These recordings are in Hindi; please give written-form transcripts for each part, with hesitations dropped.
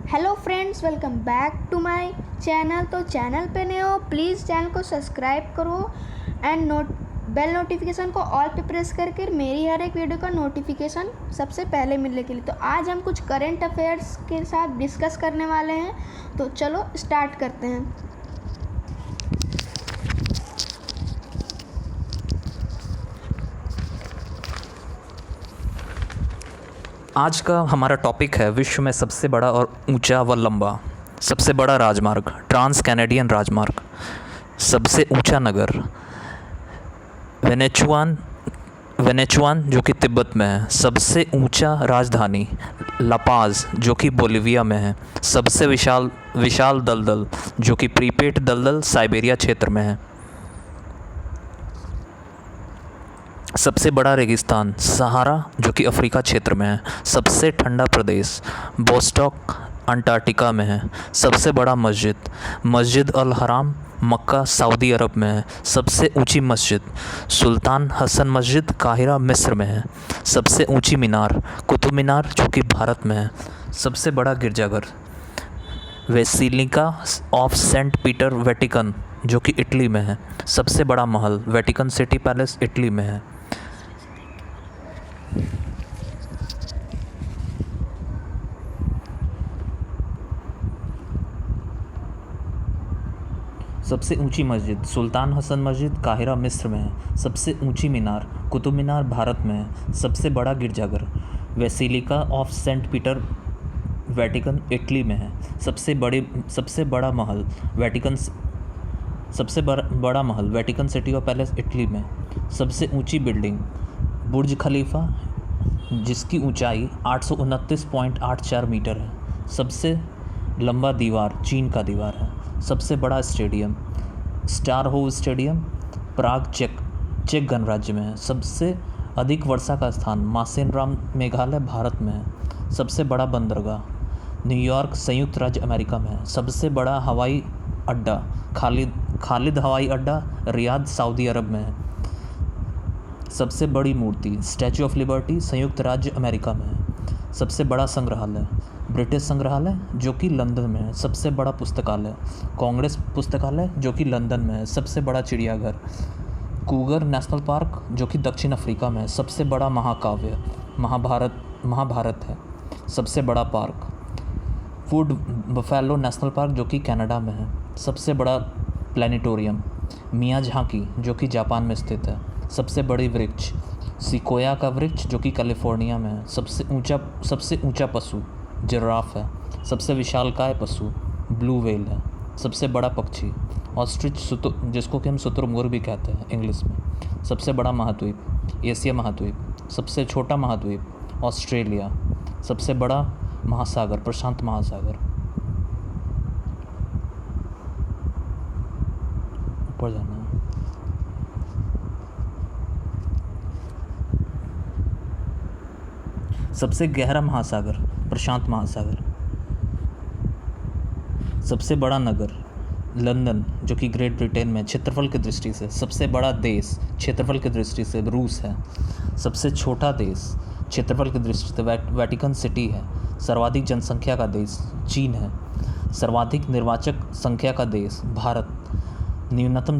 Hello friends, welcome back to my channel. तो चैनल पे नए हो प्लीज़ चैनल को सब्सक्राइब करो एंड बेल नोटिफिकेशन को ऑल पे प्रेस करके मेरी हर एक वीडियो का नोटिफिकेशन सबसे पहले मिलने के लिए। तो आज हम कुछ करंट अफेयर्स के साथ डिस्कस करने वाले हैं, तो चलो स्टार्ट करते हैं। आज का हमारा टॉपिक है विश्व में सबसे बड़ा और ऊंचा व लंबा सबसे बड़ा राजमार्ग, ट्रांस कैनेडियन राजमार्ग। सबसे ऊंचा नगर वेनेचुआन जो कि तिब्बत में है। सबसे ऊंचा राजधानी लापाज जो कि बोलिविया में है। सबसे विशाल दलदल जो कि प्रीपेड दलदल साइबेरिया क्षेत्र में है। सबसे बड़ा रेगिस्तान सहारा जो कि अफ्रीका क्षेत्र में है। सबसे ठंडा प्रदेश बोस्टॉक अंटार्कटिका में है। सबसे बड़ा मस्जिद अल हराम मक्का सऊदी अरब में है। सबसे ऊंची मस्जिद सुल्तान हसन मस्जिद काहिरा मिस्र में है। सबसे ऊंची मीनार कुतुब मीनार जो कि भारत में है। सबसे बड़ा गिरजाघर basilica of saint Peter Vatican जो कि इटली में है। सबसे बड़ा महल वेटिकन सिटी पैलेस इटली में है। सबसे ऊंची मस्जिद सुल्तान हसन मस्जिद काहिरा मिस्र में है। सबसे ऊंची मीनार कुतुब मीनार भारत में है। सबसे बड़ा गिरजाघर basilica of saint Peter Vatican Italy में है। सबसे बड़ा महल Vatican city of palace Italy में। सबसे ऊंची बिल्डिंग बुर्ज खलीफा जिसकी ऊंचाई 829.84 मीटर है। सबसे लंबा दीवार चीन का दीवार है। सबसे बड़ा स्टेडियम स्टारहोव स्टेडियम प्राग चेक गणराज्य में है। सबसे अधिक वर्षा का स्थान मासेनराम मेघालय भारत में है। सबसे बड़ा बंदरगाह न्यूयॉर्क संयुक्त राज्य अमेरिका में है। सबसे बड़ा हवाई अड्डा खालिद हवाई अड्डा रियाद सऊदी अरब में है। सबसे बड़ी मूर्ति स्टैचू ऑफ लिबर्टी संयुक्त राज्य अमेरिका में है। सबसे बड़ा संग्रहालय ब्रिटिश संग्रहालय जो कि लंदन में है। सबसे बड़ा पुस्तकालय कांग्रेस पुस्तकालय जो कि लंदन में है। सबसे बड़ा चिड़ियाघर कूगर नेशनल पार्क जो कि दक्षिण अफ्रीका में है। सबसे बड़ा महाकाव्य महाभारत है। सबसे बड़ा park would buffalo national park जो कि कनाडा में है। सबसे बड़ा प्लानिटोरियम मियाजाकी जो कि जापान में स्थित है। सबसे बड़ी वृक्ष सिकोया का वृक्ष जो कि कैलिफोर्निया में है। सबसे ऊंचा पशु जिराफ है। सबसे विशालकाय पशु ब्लू व्हेल है। सबसे बड़ा पक्षी ऑस्ट्रिच जिसको कि हम शुतुरमुर्ग भी कहते हैं इंग्लिश में। सबसे बड़ा महाद्वीप एशिया महाद्वीप। सबसे छोटा महाद्वीप ऑस्ट्रेलिया। सबसे बड़ा महासागर प्रशांत महासागर। ऊपर जाना है। सबसे गहरा महासागर प्रशांत महासागर। सबसे बड़ा नगर लंदन जो कि ग्रेट ब्रिटेन में क्षेत्रफल की दृष्टि से। सबसे बड़ा देश क्षेत्रफल की दृष्टि से रूस है। सबसे छोटा देश क्षेत्रफल की दृष्टि से वेटिकन सिटी है। सर्वाधिक जनसंख्या का देश चीन है। सर्वाधिक निर्वाचक संख्या का देश भारत। न्यूनतम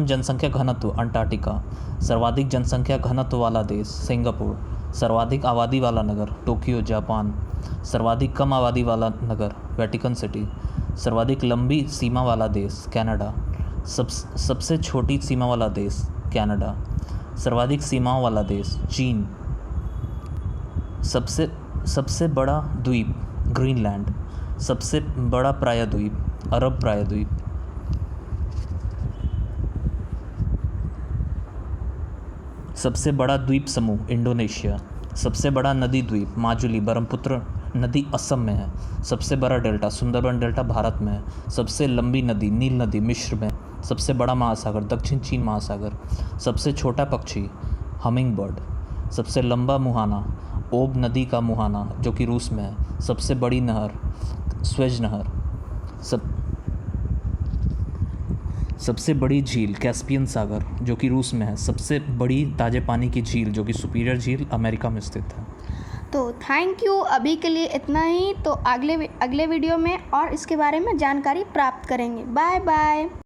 जनसंख्या घनत्व अंटार्कटिका। सर्वाधिक जनसंख्या घनत्व वाला देश सिंगापुर। सर्वाधिक आबादी वाला नगर टोक्यो जापान। सर्वाधिक कम आबादी वाला नगर वेटिकन सिटी। सर्वाधिक लंबी सीमा वाला देश कनाडा। सबसे छोटी सीमा वाला देश कनाडा। सर्वाधिक सीमाओं वाला देश चीन। सबसे बड़ा द्वीप ग्रीनलैंड। सबसे बड़ा प्रायद्वीप अरब प्रायद्वीप। सबसे बड़ा द्वीप समूह इंडोनेशिया। सबसे बड़ा नदी द्वीप माजुली ब्रह्मपुत्र नदी असम में है। सबसे बड़ा डेल्टा सुंदरबन डेल्टा भारत में है। सबसे लंबी नदी नील नदी मिस्र में। सबसे बड़ा महासागर दक्षिण चीन महासागर। सबसे छोटा पक्षी हमिंग बर्ड। सबसे लंबा मुहाना ओब नदी का मुहाना जो कि रूस में है। सबसे बड़ी नहर स्वेज नहर। सबसे बड़ी झील कैस्पियन सागर जो कि रूस में है। सबसे बड़ी ताजे पानी की झील जो कि सुपीरियर झील अमेरिका में स्थित है। तो थैंक यू, अभी के लिए इतना ही। तो अगले वीडियो में और इसके बारे में जानकारी प्राप्त करेंगे। Bye bye.